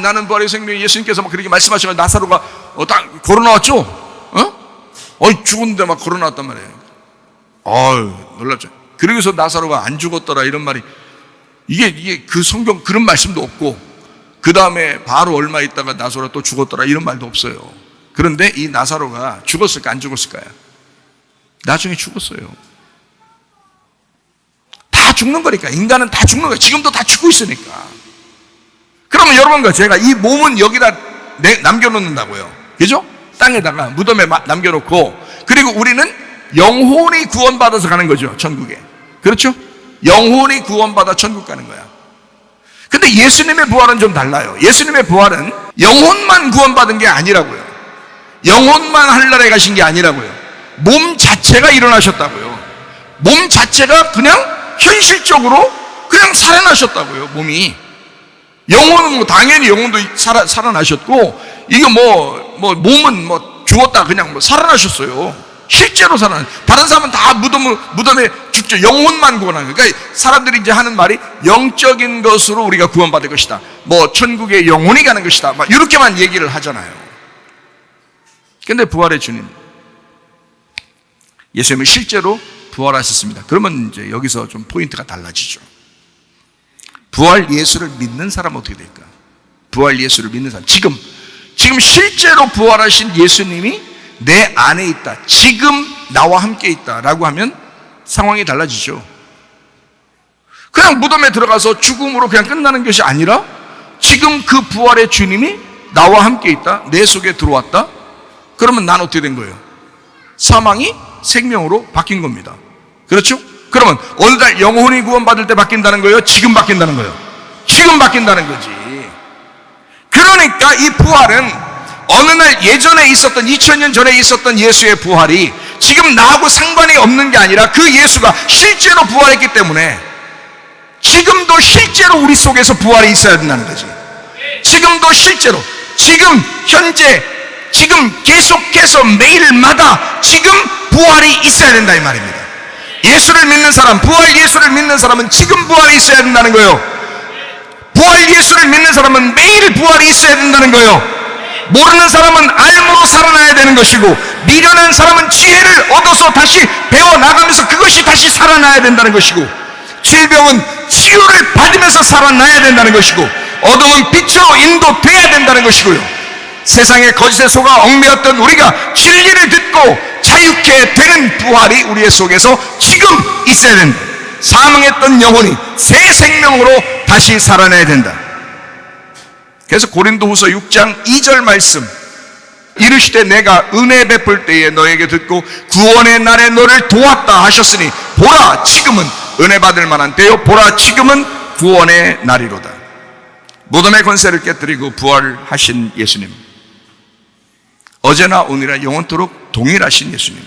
나는 부활의 생명, 예수님께서 그렇게 말씀하셔서 나사로가 딱 걸어 나왔죠? 죽었는데 막 걸어 나왔단 말이에요. 놀랍죠? 그러고서 나사로가 안 죽었더라 이런 말이, 이게 그 성경 그런 말씀도 없고, 그 다음에 바로 얼마 있다가 나사로가 또 죽었더라 이런 말도 없어요. 그런데 이 나사로가 죽었을까 안 죽었을까요? 나중에 죽었어요. 다 죽는 거니까. 인간은 다 죽는 거예요. 지금도 다 죽고 있으니까. 그러면 여러분과 제가 이 몸은 여기다 남겨놓는다고요. 그죠? 땅에다가 무덤에 남겨놓고, 그리고 우리는 영혼이 구원받아서 가는 거죠. 천국에. 그렇죠? 영혼이 구원받아 천국 가는 거야. 근데 예수님의 부활은 좀 달라요. 예수님의 부활은 영혼만 구원받은 게 아니라고요. 영혼만 하늘나라에 가신 게 아니라고요. 몸 자체가 일어나셨다고요. 몸 자체가 그냥 현실적으로 그냥 살아나셨다고요. 몸이. 영혼은 당연히 영혼도 살아나셨고, 이거 몸은 죽었다 그냥 살아나셨어요. 실제로 다른 사람은 다 무덤에 죽죠. 영혼만 구원하는 거예요. 그러니까 사람들이 이제 하는 말이 영적인 것으로 우리가 구원받을 것이다. 천국에 영혼이 가는 것이다. 이렇게만 얘기를 하잖아요. 근데 부활의 주님, 예수님은 실제로 부활하셨습니다. 그러면 이제 여기서 좀 포인트가 달라지죠. 부활 예수를 믿는 사람은 어떻게 될까? 부활 예수를 믿는 사람, 지금 실제로 부활하신 예수님이 내 안에 있다, 지금 나와 함께 있다라고 하면 상황이 달라지죠. 그냥 무덤에 들어가서 죽음으로 그냥 끝나는 것이 아니라, 지금 그 부활의 주님이 나와 함께 있다, 내 속에 들어왔다. 그러면 난 어떻게 된 거예요? 사망이 생명으로 바뀐 겁니다. 그렇죠? 그러면 어느 날 영혼이 구원받을 때 바뀐다는 거예요? 지금 바뀐다는 거예요? 지금 바뀐다는 거지. 그러니까 이 부활은 어느 날 예전에 있었던 2000년 전에 있었던 예수의 부활이 지금 나하고 상관이 없는 게 아니라 그 예수가 실제로 부활했기 때문에 지금도 실제로 우리 속에서 부활이 있어야 된다는 거지. 지금도 실제로, 지금 현재, 지금 계속해서 매일마다 지금 부활이 있어야 된다 이 말입니다. 예수를 믿는 사람, 부활 예수를 믿는 사람은 지금 부활이 있어야 된다는 거예요. 부활 예수를 믿는 사람은 매일 부활이 있어야 된다는 거예요. 모르는 사람은 알므로 살아나야 되는 것이고, 미련한 사람은 지혜를 얻어서 다시 배워나가면서 그것이 다시 살아나야 된다는 것이고, 질병은 치유를 받으면서 살아나야 된다는 것이고, 어둠은 빛으로 인도돼야 된다는 것이고요. 세상의 거짓에 속아 얽매였던 우리가 진리를 듣고 자유케 되는 부활이 우리의 속에서 지금 있어야 된다. 사망했던 영혼이 새 생명으로 다시 살아나야 된다. 그래서 고린도후서 6장 2절 말씀, 이르시되 내가 은혜 베풀 때에 너에게 듣고 구원의 날에 너를 도왔다 하셨으니 보라 지금은 은혜 받을 만한 때요, 보라 지금은 구원의 날이로다. 무덤의 권세를 깨뜨리고 부활하신 예수님, 어제나 오늘이나 영원토록 동일하신 예수님,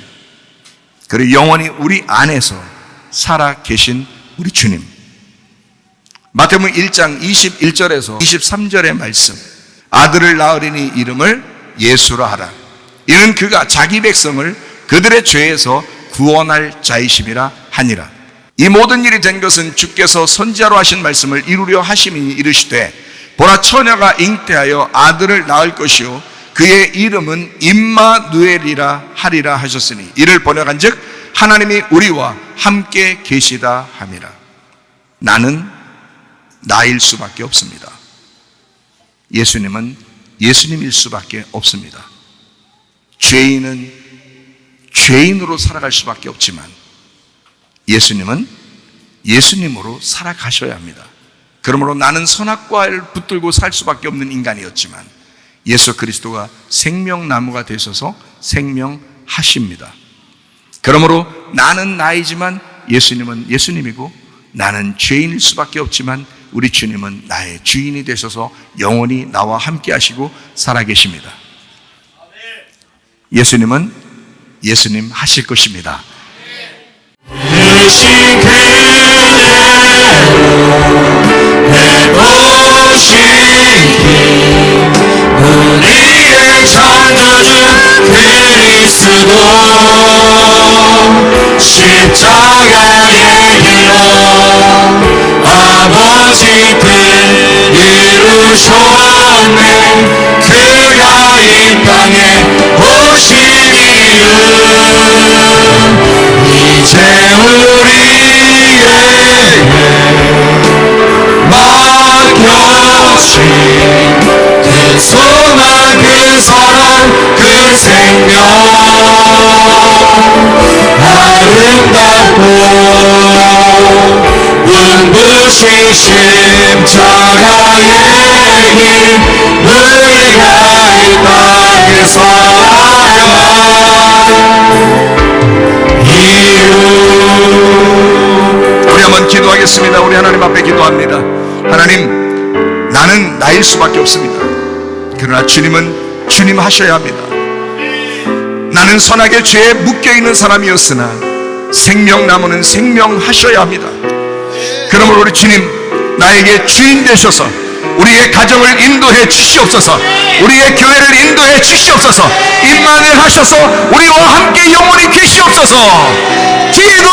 그리고 영원히 우리 안에서 살아 계신 우리 주님. 마태복음 1장 21절에서 23절의 말씀, 아들을 낳으리니 이름을 예수라 하라. 이는 그가 자기 백성을 그들의 죄에서 구원할 자이심이라 하니라. 이 모든 일이 된 것은 주께서 선지자로 하신 말씀을 이루려 하심이니 이르시되 보라 처녀가 잉태하여 아들을 낳을 것이요 그의 이름은 임마누엘이라 하리라 하셨으니 이를 번역한즉 하나님이 우리와 함께 계시다 함이라. 나는 나일 수밖에 없습니다. 예수님은 예수님일 수밖에 없습니다. 죄인은 죄인으로 살아갈 수밖에 없지만 예수님은 예수님으로 살아가셔야 합니다. 그러므로 나는 선악과를 붙들고 살 수밖에 없는 인간이었지만 예수 그리스도가 생명나무가 되셔서 생명하십니다. 그러므로 나는 나이지만 예수님은 예수님이고, 나는 죄인일 수밖에 없지만 우리 주님은 나의 주인이 되셔서 영원히 나와 함께 하시고 살아계십니다. 예수님은 예수님 하실 것입니다. 의식 우리의 창조주 그리스도 십자가의 길로 아버지 뜻 이루셨네. 그가 이 땅에 오신 이유 이제 우리에게 맡겨진 그 소망 그 사랑 그 생명 아름답고 눈부신 십자가의 길 우리가 이 땅에 살아갈 이유. 우리 한번 기도하겠습니다. 우리 하나님 앞에 기도합니다. 하나님, 나는 나일 수밖에 없습니다. 그러나 주님은 주님 하셔야 합니다. 나는 선악의 죄에 묶여있는 사람이었으나 생명나무는 생명하셔야 합니다. 그러므로 우리 주님, 나에게 주인 되셔서 우리의 가정을 인도해 주시옵소서. 우리의 교회를 인도해 주시옵소서. 임마누엘 하셔서 우리와 함께 영원히 계시옵소서. 뒤에도